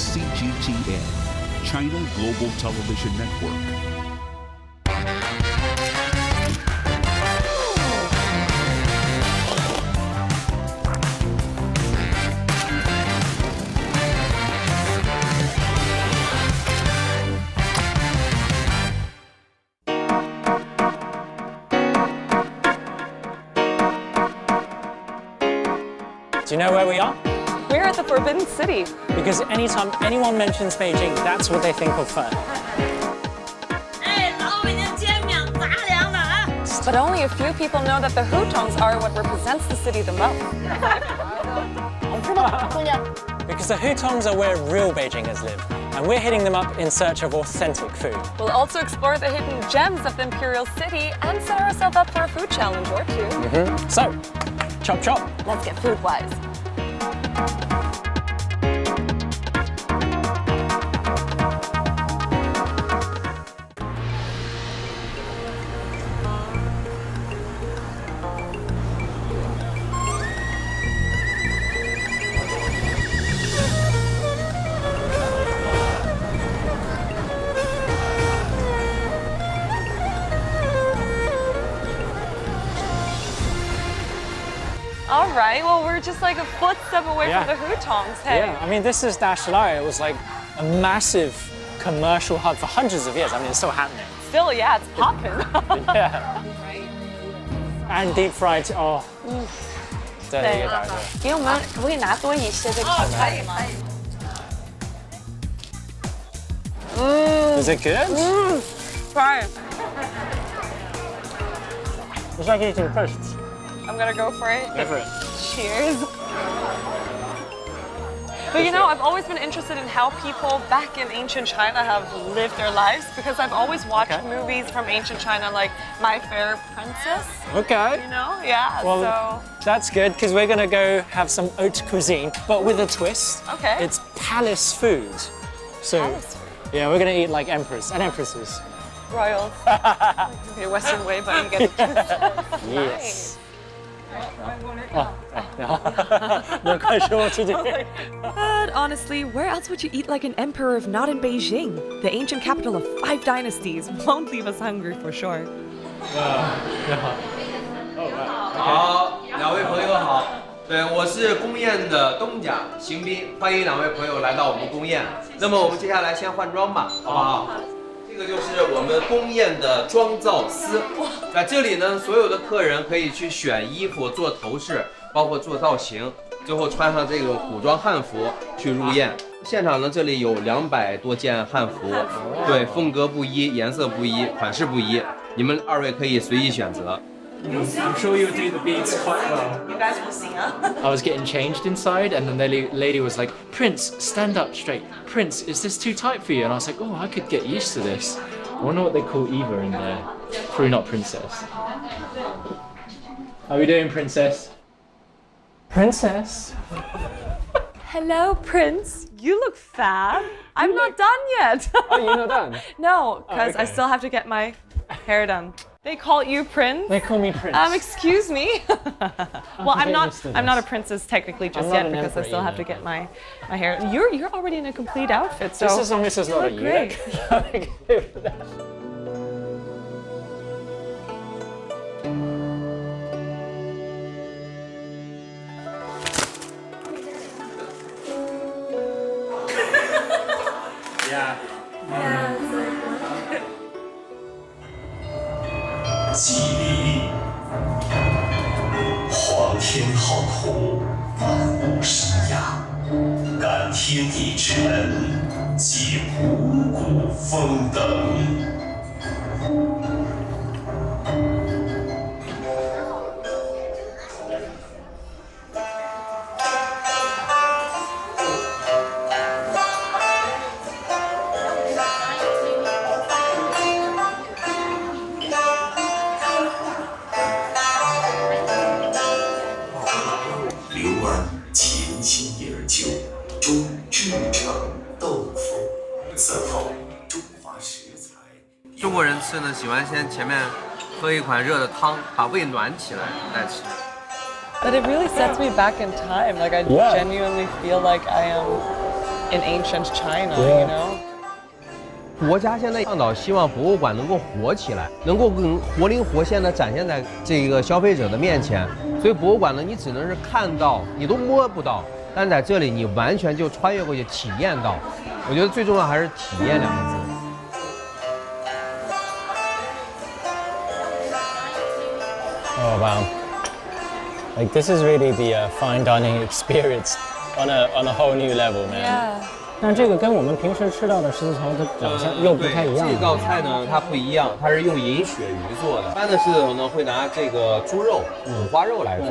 CGTN, China Global Television Network. Do you know where we are? We're at the Forbidden City. Because anytime anyone mentions Beijing, that's what they think of first. But only a few people know that the Hutongs are what represents the city the most. Because the Hutongs are where real Beijingers live, and we're hitting them up in search of authentic food. We'll also explore the hidden gems of the Imperial City and set ourselves up for a food challenge or two. So, chop chop. Let's get Foodwise. All right, well, we're just like a footstep away from the Hutongs, hey? Yeah, I mean, this is Dashlai. It was like a massive commercial hub for hundreds of years. I mean, it's still happening. Still, yeah, it's popping. Yeah. And deep fried, oh. 对，一个大个。给我们可不可以拿多一些这个烤菜吗？ Is it good? Try it. It's like eating crisps. I'm gonna go for it. Go for it. Cheers. But you know, I've always been interested in how people back in ancient China have lived their lives because I've always watched movies from ancient China like My Fair Princess. Okay. You know? Yeah, well, so... That's good because we're gonna go have some haute cuisine, but with a twist. Okay. It's palace food. So, palace food. Yeah, we're gonna eat like emperors and empresses. Royals. Be a Western way, but you get the Yes. Not quite sure what to do. But honestly, where else would you eat like an emperor if not in Beijing? The ancient capital of 5 dynasties won't leave us hungry for sure. 好，两位朋友好。对，我是宫宴的东家邢斌，欢迎两位朋友来到我们宫宴。那么我们接下来先换装吧，好不好？这个就是我们宫宴的妆造司，在这里呢，所有的客人可以去选衣服、做头饰，包括做造型，最后穿上这种古装汉服去入宴。现场呢，这里有200多件汉服，对，风格不一，颜色不一，款式不一，你们二位可以随意选择。 I'm sure you'll do the beads quite well. You guys will see, huh? I was getting changed inside, and then the lady was like, "Prince, stand up straight. Prince, is this too tight for you?" And I was like, "Oh, I could get used to this." I wonder what they call Eva in there. Probably not princess. How are we doing, princess? Princess? Hello, Prince. You look fab. I'm not done yet. Oh, you're not done? No, because I okay. still have to get my hair done. They call you Prince? They call me Prince. Excuse me. Well, I'm not a princess technically just yet because I emperor still have to either. get my hair. You're already in a complete outfit, so Just as long as it's not a great. Yeah. 祭礼，皇天浩土，万物生养，感天地之恩，祭五谷丰登。 中国人吃呢，喜欢先前面喝一款热的汤，把胃暖起来再吃。 But it really sets me back in time. Like I genuinely feel like I am in ancient China, you know? 国家现在倡导希望博物馆能够活起来，能够更活灵活现的展现在这个消费者的面前。所以博物馆呢，你只能是看到，你都摸不到，但在这里你完全就穿越过去体验到。我觉得最重要还是体验2个字。Oh wow! Like this is really the fine dining experience on a whole new level, man. Yeah. 但这个跟我们平时吃到的狮子头的长相又不太一样。这道菜呢，它不一样，它是用银鳕鱼做的。一般的狮子头呢，会拿这个猪肉、五花肉来做。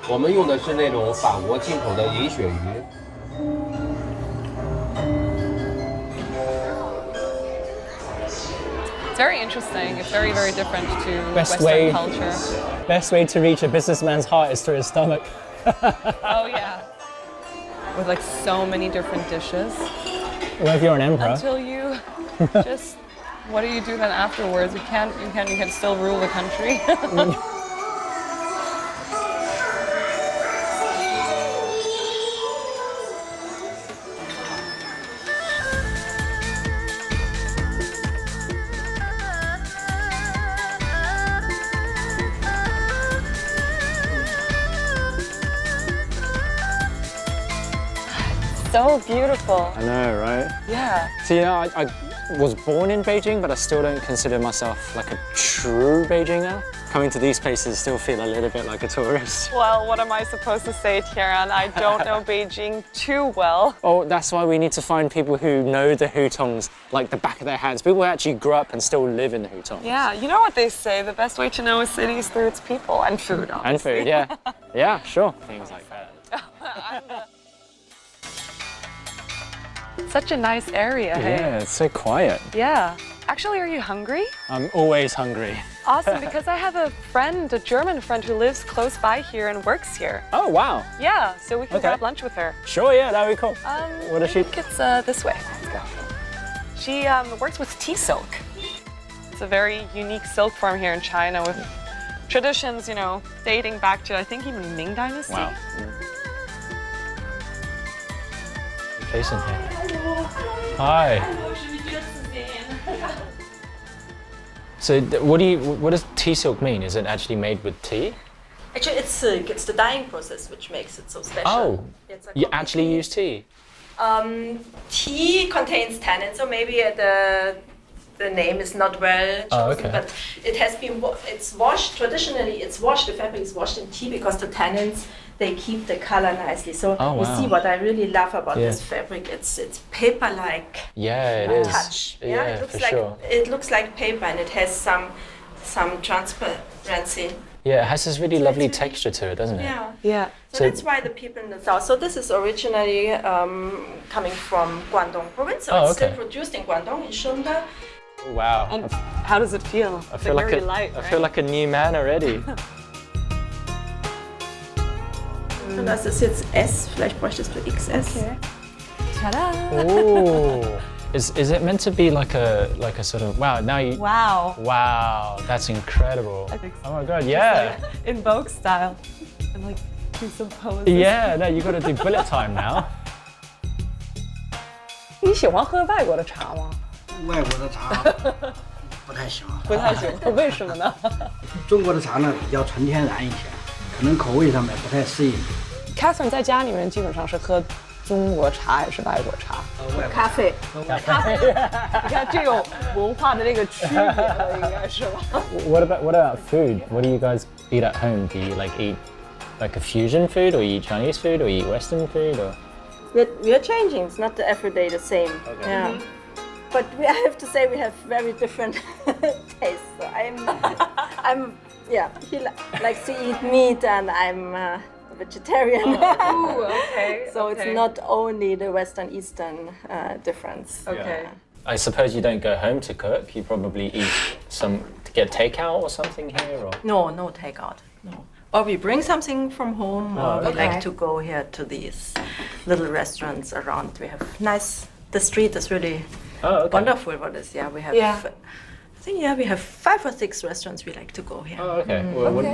我们用的是那种法国进口的银鳕鱼。It's very interesting. It's very, very different to Best Western way- culture. Best way to reach a businessman's heart is through his stomach. Oh yeah. With like so many different dishes. Well, if you're an emperor. Until you just, what do you do then afterwards? You can still rule the country. So beautiful. I know, right? Yeah. So, you know, I was born in Beijing, but I still don't consider myself like a true Beijinger. Coming to these places still feel a little bit like a tourist. Well, what am I supposed to say, Tianran? I don't know Beijing too well. Oh, that's why we need to find people who know the Hutongs like the back of their hands. People who actually grew up and still live in the Hutongs. Yeah, you know what they say, the best way to know a city is through its people and food, obviously. And food, yeah. Yeah, sure. Things like that. Such a nice area, hey? Yeah, it's so quiet. Yeah. Actually, are you hungry? I'm always hungry. Awesome, because I have a friend, a German friend who lives close by here and works here. Oh, wow. Yeah, so we can Okay. grab lunch with her. Sure, yeah, that'd be cool. What I is she? think it's this way. Let's go. She works with tea silk. It's a very unique silk farm here in China with traditions, you know, dating back to, I think, even Ming Dynasty. Wow. Jason here. Hi. So, what does tea silk mean? Is it actually made with tea? Actually, it's silk. It's the dyeing process which makes it so special. Oh, It's a you actually use tea? Tea contains tannin, so maybe the name is not well chosen, Oh, okay. but it has been it's washed traditionally. It's washed. The fabric is washed in tea because the tannins they keep the color nicely. So Oh, you wow. see what I really love about Yeah. this fabric. It's paper-like Yeah, it is. touch. Yeah, it looks for like sure. it looks like paper, and it has some transparency. Yeah, it has this really So lovely it's really- texture to it, doesn't it? Yeah. Yeah. So, So- that's why the people in the south. So this is originally coming from Guangdong province. So Oh, it's okay. still produced in Guangdong, in Shunde. Wow. And how does it feel? I feel like very light, I feel like a new man already. Und das ist jetzt S. Vielleicht bräuchtest du XS. Okay. Ta-da! Ooh. Is it meant to be like a sort of now you Wow. That's incredible. think so. Oh my god, yeah. In Vogue style. And like do some poses. Yeah, no, you got to do bullet time now. 你喜欢喝外国的茶吗？外国的茶不太喜欢，不太喜欢，为什么呢？中国的茶呢比较纯天然一些，可能口味上面不太适应。 Katrin 在家里面基本上是喝中国茶还是外国茶？咖啡。你看这种文化的这个区别了，应该是吧？ What about food? What do you guys eat at home? Do you eat like a fusion food, or you eat Chinese food, or you eat Western food, or? We are changing. It's not every day the same. Okay. Yeah. But I have to say we have very different tastes. So I'm yeah. He likes to eat meat, and I'm a vegetarian. Ooh, okay. So it's not only the Western Eastern difference. Okay. I suppose you don't go home to cook. You probably eat to get takeout or something here, or? No takeout. No. Or we bring something from home, or we okay. like to go here to these little restaurants around. We have nice. The street is really Oh, okay. wonderful. What is? Yeah, we have I think yeah, we have 5 or 6 restaurants we like to go here. Oh, okay. Well, what do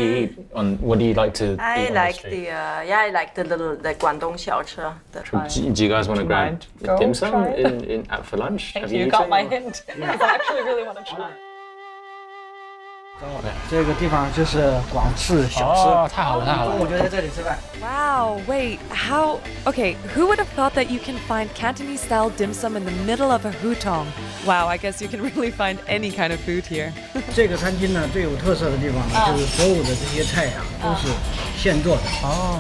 you eat? What do you like to I eat on like the street? I like the little Guangdong xiaoche. Do you guys want to grab dim sum for lunch? Thank you, you got my hint. Because I actually really want to try. 这个地方就是广式小吃。哦，太好了，太好了。中午就在这里吃饭。 Wow, wait, how? Okay, who would have thought that you can find Cantonese style dim sum in the middle of a hutong? Wow, I guess you can really find any kind of food here. 这个餐厅呢最有特色的地方呢，就是所有的这些菜呀都是现做的。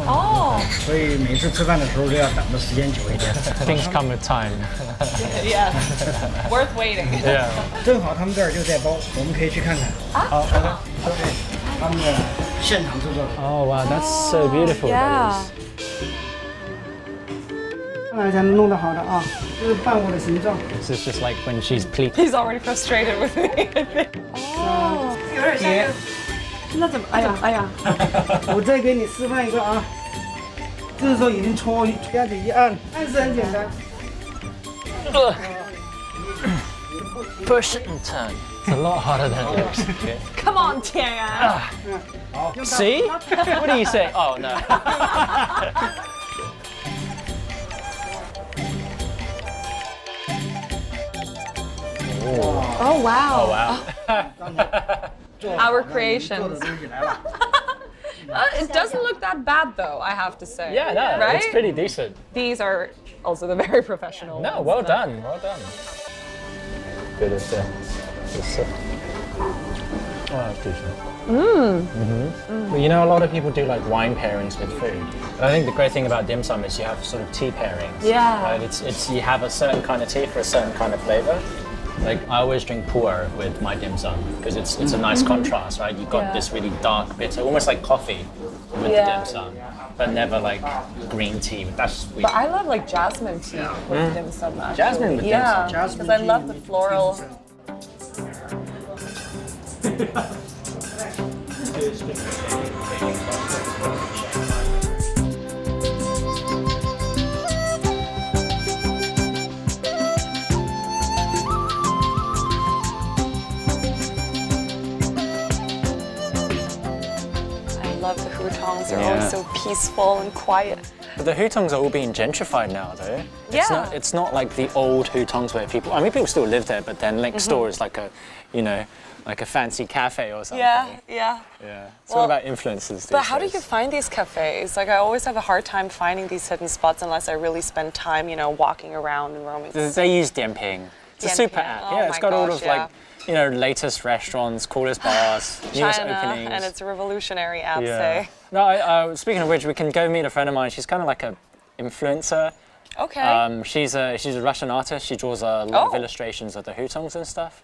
Oh. 所以每次吃饭的时候都要等的时间久一点。 Things come with time. Yes. Worth waiting. Yeah. 正好他们这儿就在包，我们可以去看看。Oh, okay. 他们的现场制作的。 Oh wow, that's so beautiful. Yeah. 上来才能弄得好的啊，这是伴舞的形状。 This is just like when she's pleated. He's already frustrated with me. Oh. 姐，那怎么？哎呀，我再给你示范一个啊，这时候已经搓这样子一按，按是很简单。 Push and turn. It's a lot harder than it looks. Okay. Come on, Tianran. See? What do you say? Oh no. Oh wow. Oh wow. Our creations. It doesn't look that bad though, I have to say. Yeah, no, right? it's pretty decent. These are also the very professional No, ones. well done, well done. Good as well, decent. Well, you know, a lot of people do like wine pairings with food. And I think the great thing about dim sum is you have sort of tea pairings. Yeah. Right? It's you have a certain kind of tea for a certain kind of flavor. Like I always drink pu'er with my dim sum because it's a nice contrast, right? You've got this really dark, bitter, almost like coffee with the dim sum, but never like green tea. That's sweet. But I love like jasmine tea with dim sum. Actually. Jasmine with dim sum. Yeah, because I love the floral. I love the Hutongs. They're always so peaceful and quiet. But the Hutongs are all being gentrified now, though. Yeah. It's not like the old Hutongs where people. I mean, people still live there, but then next door is like a, you know, like a fancy cafe or something. Yeah. Yeah. It's all about influences. But how do you find these cafes? Like I always have a hard time finding these hidden spots unless I really spend time, you know, walking around and roaming. They use Dianping. It's a super app. Oh Yeah, it's my got all gosh, of like, you know, latest restaurants, coolest bars, newest China, openings. and it's a revolutionary app, Yeah. say. No, speaking of which, we can go meet a friend of mine. She's kind of like a influencer. Okay. She's a Russian artist. She draws a lot of illustrations of the Hutongs and stuff.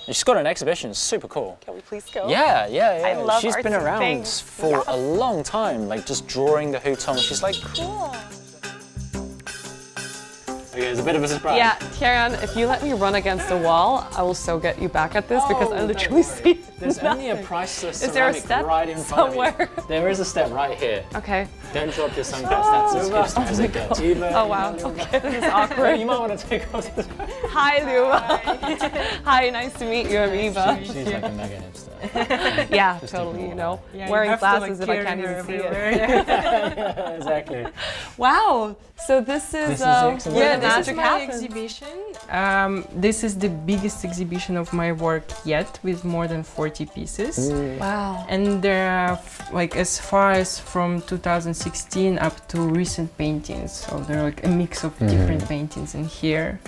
And she's got an exhibition. Super cool. Can we please go? Yeah. I love She's been artsy around things. for a long time, like just drawing the Hutongs. She's like, Cool. okay, it's a bit of a surprise. Yeah, Tianran, if you let me run against the wall, I will so get you back at this because I literally see There's only a nothing. priceless Is there a ceramic step right in front somewhere? of you. There is a step right here. Okay. Don't drop your sunglasses. That's as hipster as it gets. Oh wow. Okay, this is awkward. You might want to take off this. Hi, Liuba. Hi, nice to meet you, I'm Eva. She's like a mega hipster. Yeah, totally, you know. Wearing glasses if I can't even see it. Yeah, exactly. Wow. So this is the exhibition. yeah, This magic is my happens. exhibition. This is the biggest exhibition of my work yet, with more than 40 pieces. Wow. And there are like as far as from 2016 up to recent paintings. So there are like a mix of different paintings in here.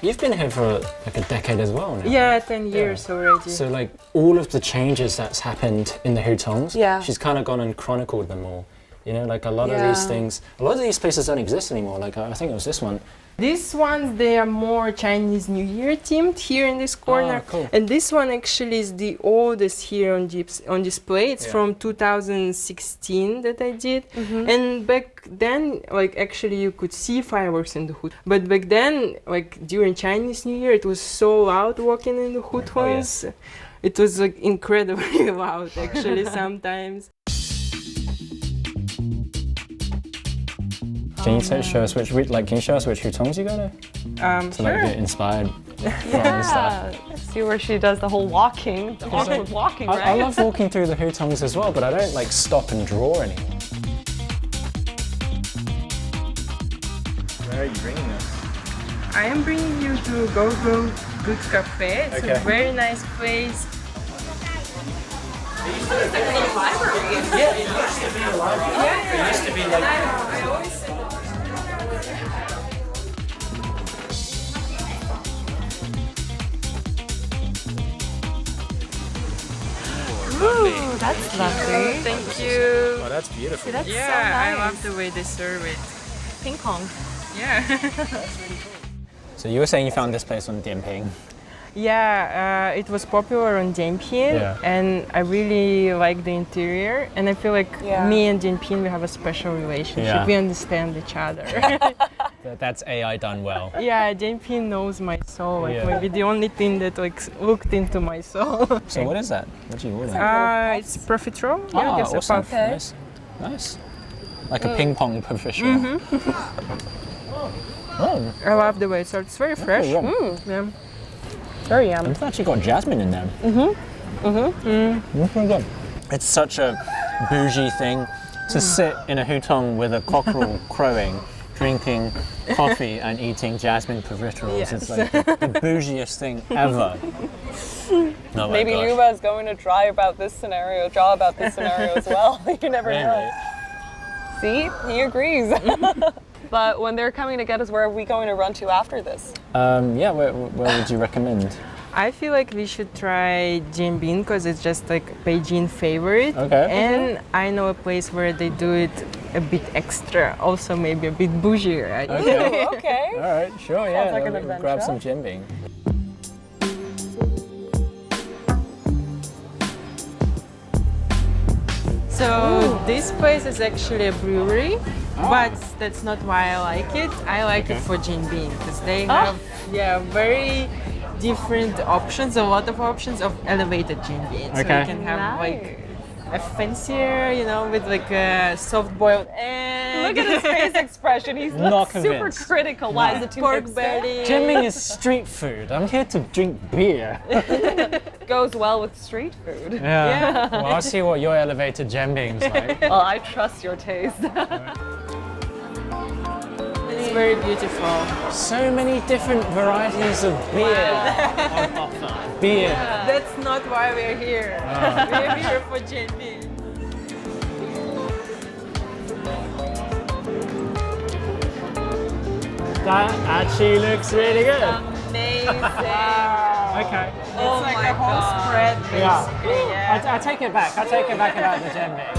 You've been here for like a decade as well now. Yeah, 10 years already. So like all of the changes that's happened in the Hutongs, Yeah. she's kind of gone and chronicled them all. You know, like a lot of these things, a lot of these places don't exist anymore. Like I think it was this one. These ones, they are more Chinese New Year themed here in this corner. cool. And this one actually is the oldest here on display. It's from 2016 that I did. And back then, like actually you could see fireworks in the hood. But back then, like during Chinese New Year, it was so loud walking in the Hutongs. It was like incredibly loud actually sometimes. Can you show us which Hutongs you go to? to like get inspired from and stuff. See where she does the whole walking. Also with walking, right? I love walking through the Hutongs as well, but I don't like stop and draw anymore. Where are you bringing us? I am bringing you to Go Good Cafe. It's a very nice place. It used to be like a little library. Yeah, it used to be a library. Yeah. It used to be like... I always say Ooh, that's lovely. thank you. Oh, that's beautiful. See, that's Yeah, so nice. I love the way they serve it. Ping pong. Yeah. So you were saying you found this place on Dianping. Yeah, it was popular on Dianping, and I really like the interior. And I feel like me and Dianping, we have a special relationship. Yeah. We understand each other. That's AI done well. Yeah, Dianping knows my soul. Like maybe the only thing that like looked into my soul. So what is that? What do you order? It's profiterole. Ah, it's a awesome. puff. Nice. Nice. Like a ping pong professional. Oh. I love the way it serves. It's very fresh. Yeah. Very yummy. It's actually got jasmine in there. It's pretty good. It's such a bougie thing to sit in a hutong with a cockerel crowing, drinking coffee and eating jasmine profiteroles. Yes. It's like the bougiest thing ever. Oh Maybe Liuba is going to draw about this scenario as well. You never know. See, he agrees. But when they're coming to get us, where are we going to run to after this? Yeah, where would you recommend? I feel like we should try Jianbin because it's just like Beijing favorite. Okay. And I know a place where they do it a bit extra, also maybe a bit bougie, right? Okay. Okay. All right, sure, yeah. like an We'll adventure. grab some jianbing. So this place is actually a brewery, but that's not why I like it. I like it for Jianbin because they have very different options, a lot of options of elevated Jianbin. So you can have like a fancier, you know, with like a soft-boiled egg. Look at his face expression. He's Not super convinced. critical. Why is it too pork mixed belly. Jianbing is street food. I'm here to drink beer. Goes well with street food. Yeah. Well, I'll see what your elevated jianbing's like. Well, I trust your taste. It's very beautiful. So many different varieties of beer on offer. Beer. That's not why we're here. We're here for Jianbin. That actually looks really good. Amazing. Okay. It's like a whole spread, basically. Yeah. I take it back. I take it back about the jianbing.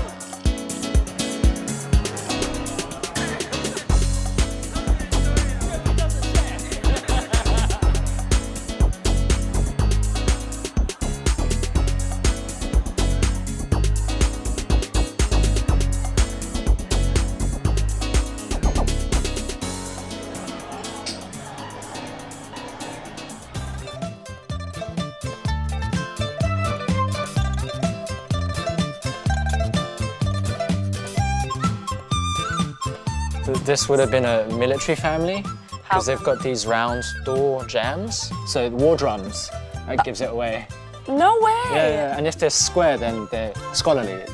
This would have been a military family because they've got these round door jams. So war drums, that gives it away. No way. Yeah, and if they're square, then they're scholarly.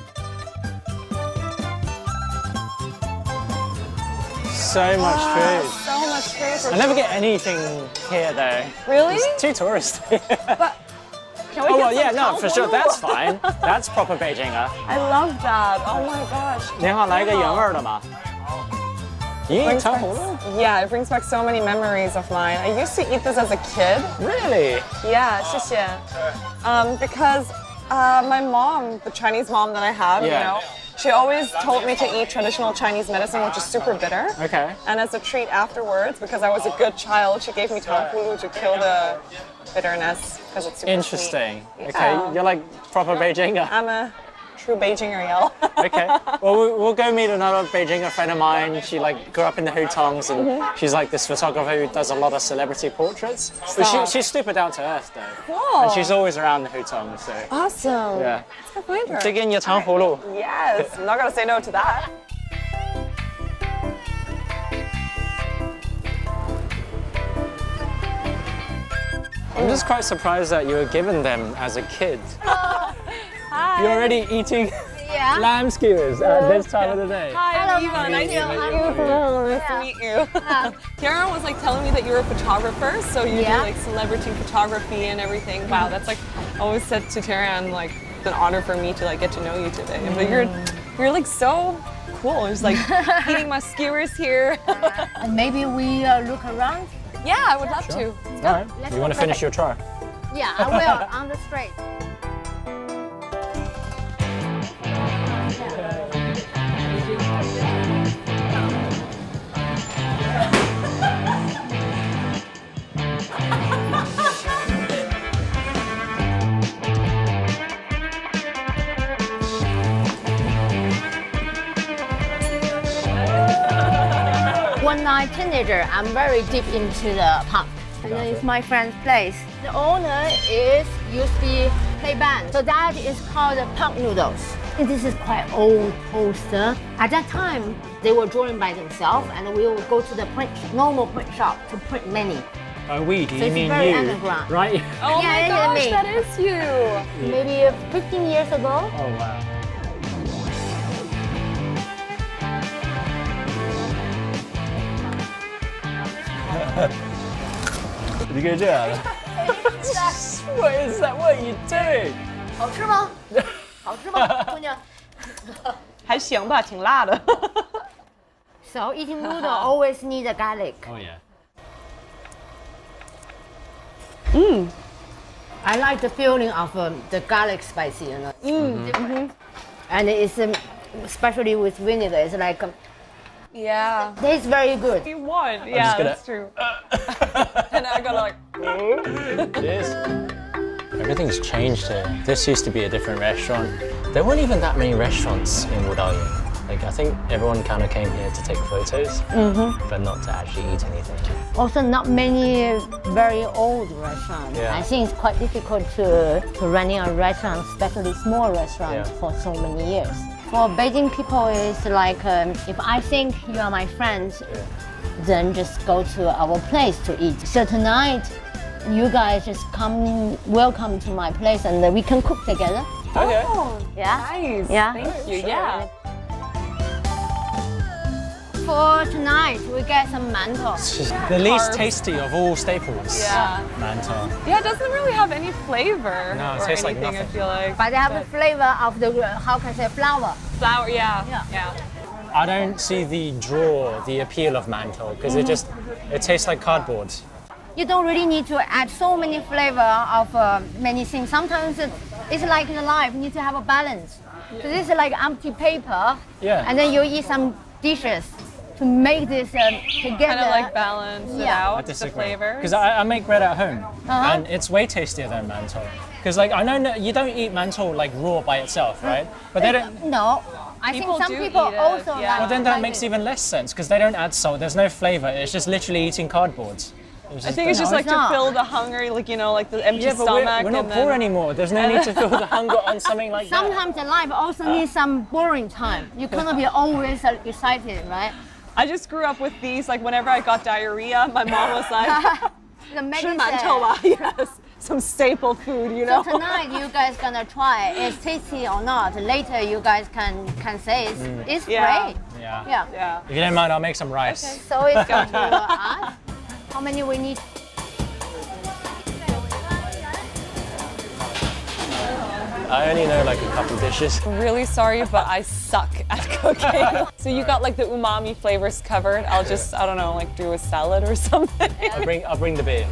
So much food. So much food. I never get anything here though. Really? It's too touristy. Can we Oh get well, yeah, some no, for sure, tangulu? that's fine. That's proper Beijinger. I love that. Oh my gosh. 您好，来一个原味的吧。咦，糖葫芦 Yeah, it brings back so many memories of mine. I used to eat this as a kid. Really? Yeah, 谢谢. Because my mom, the Chinese mom that I have, you know, she always told me to eat traditional Chinese medicine, which is super bitter. Okay. And as a treat afterwards, because I was a good child, she gave me tangulu to kill the bitterness because it's super Interesting. sweet. Okay, Yeah. you're like proper Beijinger. I'm a true Beijinger, y'all. Okay. Well, we'll go meet another Beijinger friend of mine. She like grew up in the Hutongs, and she's like this photographer who does a lot of celebrity portraits. But she's super down to earth though. Cool. And she's always around the Hutongs, so. Awesome. Yeah. Let's go find her. Dig in your 糖葫芦. Yes, I'm not gonna say no to that. I'm just quite surprised that you were given them as a kid. Hi. You're already eating lamb skewers at this time of the day. Hi, I'm Liuba. Nice to meet you. Tianran was like telling me that you're a photographer, so you do like celebrity photography and everything. Wow, that's like, I always said to Tianran, like, it's an honor for me to like get to know you today. But you're like so cool. Just like eating my skewers here. And maybe we look around? Yeah, I would love to. All right. You want to finish your try? Yeah, I will, on the straight. When I'm a teenager, I'm very deep into the punk. And it's my friend's place. The owner used to be play band, so that is called punk noodles. This is quite old poster. At that time, they were drawing by themselves, and we would go to the normal print shop to print many. Oh, we? Do you mean very you? Underground. Right? Oh my gosh, that is you. Maybe 15 years ago. Oh, wow. You go do that? What is that? What are you doing? 好吃吗？好吃吗，姑娘？还行吧，挺辣的。So eating noodle always need a garlic. Oh yeah. I like the feeling of the garlic spicy, you know. And it's especially with vinegar. It's like Yeah. tastes very good. You won. Yeah, that's true. And I gotta like. This. Everything's changed here. This used to be a different restaurant. There weren't even that many restaurants in Wudao. Like, I think everyone kind of came here to take photos, but not to actually eat anything. Also, not many very old restaurants. Yeah. I think it's quite difficult to running a restaurant, especially small restaurants, for so many years. For Beijing people, it's like if I think you are my friend, then just go to our place to eat. So tonight, you guys just welcome to my place, and we can cook together. Okay. Yeah. Nice. Yeah. Thank you. Yeah. For tonight, we get some mantou. The least tasty of all staples. Yeah. Mantou. Yeah, it doesn't really have any flavor. No, it or tastes like anything, nothing. I feel like. But they have the flavor of the, how can I say, flour. Flour, yeah. I don't see the appeal of mantou because it tastes like cardboard. You don't really need to add so many flavor of many things. Sometimes it's like in life, you need to have a balance. So this is like empty paper, and then you eat some dishes to make this together. Kind of like balance it out, the flavors. Because I make bread at home, and it's way tastier than mantou. Because like I know you don't eat mantou like raw by itself, right? But they don't. No, I think some people also like. Well, then that makes even less sense because they don't add salt. There's no flavor. It's just literally eating cardboard. I think it's just like to fill the hunger, like, you know, like the empty stomach. We're not poor anymore. There's no need to fill the hunger on something like that. Sometimes in life also needs some boring time. You cannot be always excited, right? I just grew up with these. Like whenever I got diarrhea, my mom was like, the medicine. Yes, some staple food, you know. So tonight you guys gonna try it's tasty or not. Later you guys can say it's great. Yeah. If you don't mind, I'll make some rice. Okay. So it's going to us. How many we need? I only know like a couple dishes. I'm really sorry, but I suck at cooking. So you got like the umami flavors covered. I'll just, I don't know, like do a salad or something. I'll bring the beer.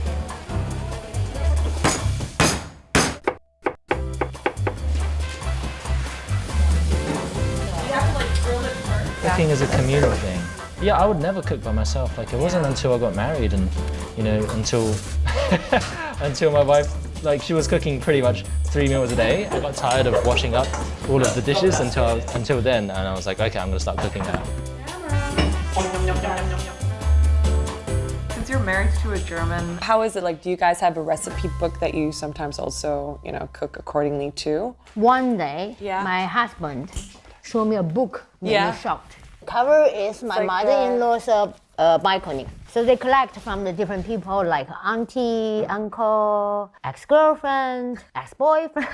Cooking is a communal thing. Yeah, I would never cook by myself. Like it wasn't until I got married and, you know, until my wife, like she was cooking pretty much 3 meals a day. I got tired of washing up all of the dishes until then, and I was like, okay, I'm gonna start cooking now. Since you're married to a German, how is it like? Do you guys have a recipe book that you sometimes also, you know, cook accordingly to? One day, my husband showed me a book, made me shocked. Cover is my mother-in-law's balcony. So they collect from the different people like auntie, uncle, ex-girlfriend, ex-boyfriend.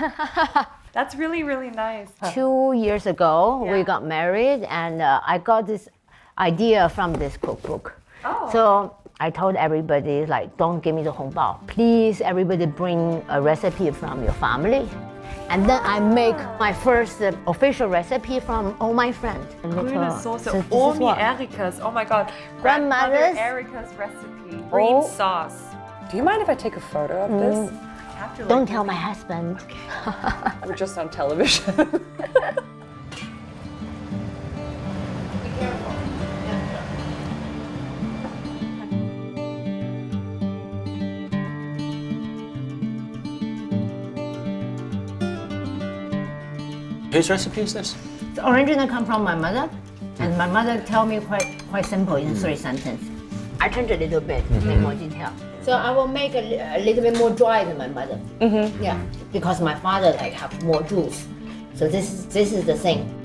That's really, really nice. 2 years ago, we got married, and I got this idea from this cookbook. Oh. So I told everybody, like, don't give me the 红包. Please, everybody bring a recipe from your family. And then I make my first official recipe from all my friends. Grüne Soße, So this is Omi what- Erika's. Oh my God. Grandmother's- Erika's recipe. Green sauce. Do you mind if I take a photo of this? Don't tell my husband. We're just on television. Whose recipe is this? The original come from my mother, and my mother tell me quite simple in 3 sentences. I change a little bit, make more detail. So I will make a little bit more dry than my mother. Yeah, because my father like have more juice. So this is the thing.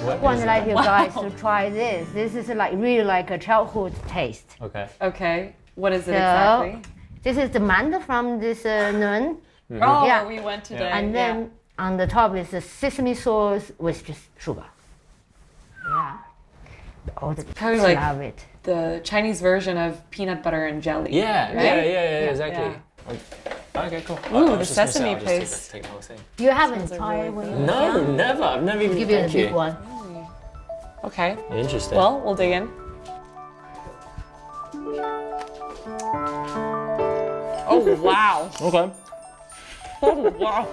I would like you guys to try this. This is like really like a childhood taste. Okay. Okay. What is it So, exactly? This is the mando from this noon. Oh, Yeah. where we went today. And then on the top is the sesame sauce with just sugar. Yeah. All the Kind kids of like love it. the Chinese version of peanut butter and jelly. Yeah, right? yeah, exactly. Okay, cool. I Ooh, was the just gonna say, sesame I'll just take paste. take the whole thing. You haven't Sounds like tried really when good. you No, never. I've never even. give you the Thank big one. Okay. Interesting. Well, we'll dig in. Oh, wow. okay. Oh, wow.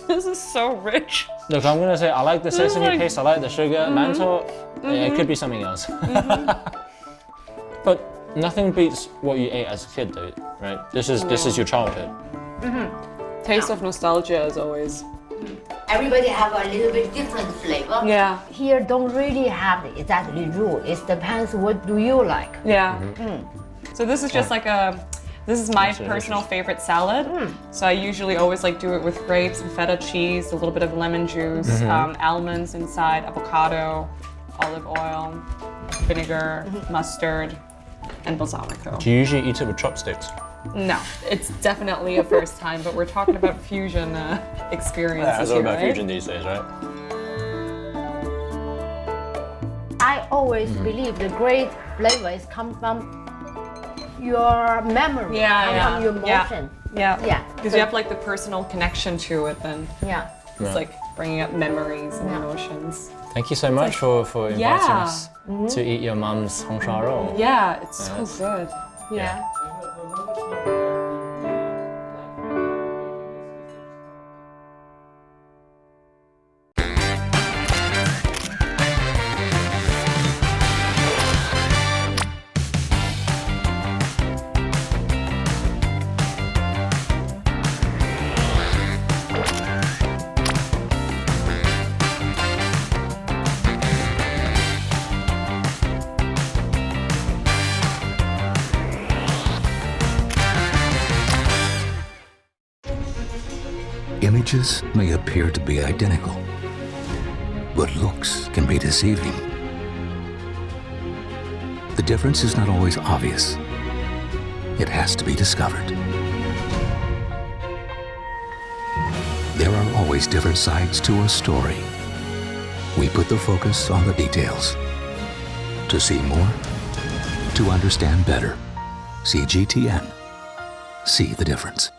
This is so rich. Look, I'm gonna say I like the sesame like- paste. I like the sugar. Mantou, it could be something else. But nothing beats what you ate as a kid, though, right? This is your childhood. Taste of nostalgia as always. Everybody have a little bit different flavor. Yeah. Here don't really have the exactly rule. It depends what do you like. Yeah. So this is just like this is my That's personal favorite salad. So I usually always like do it with grapes and feta cheese, a little bit of lemon juice, almonds inside, avocado, olive oil, vinegar, mustard, and balsamico. Do you usually eat it with chopsticks? No, it's definitely a first time, but we're talking about fusion experiences Yeah, it's all here, about right? fusion these days, right? I always believe the great flavors come from your memory, come from your emotion. Yeah. Yeah. Because you have like the personal connection to it, then Yeah. it's like bringing up memories and emotions. Thank you so much for inviting Yeah. us to eat your mum's Hong Sha roll. Yeah, it's so good. Yeah. Images may appear to be identical, but looks can be deceiving. The difference is not always obvious. It has to be discovered. There are always different sides to a story. We put the focus on the details. To see more, to understand better. CGTN. See the difference.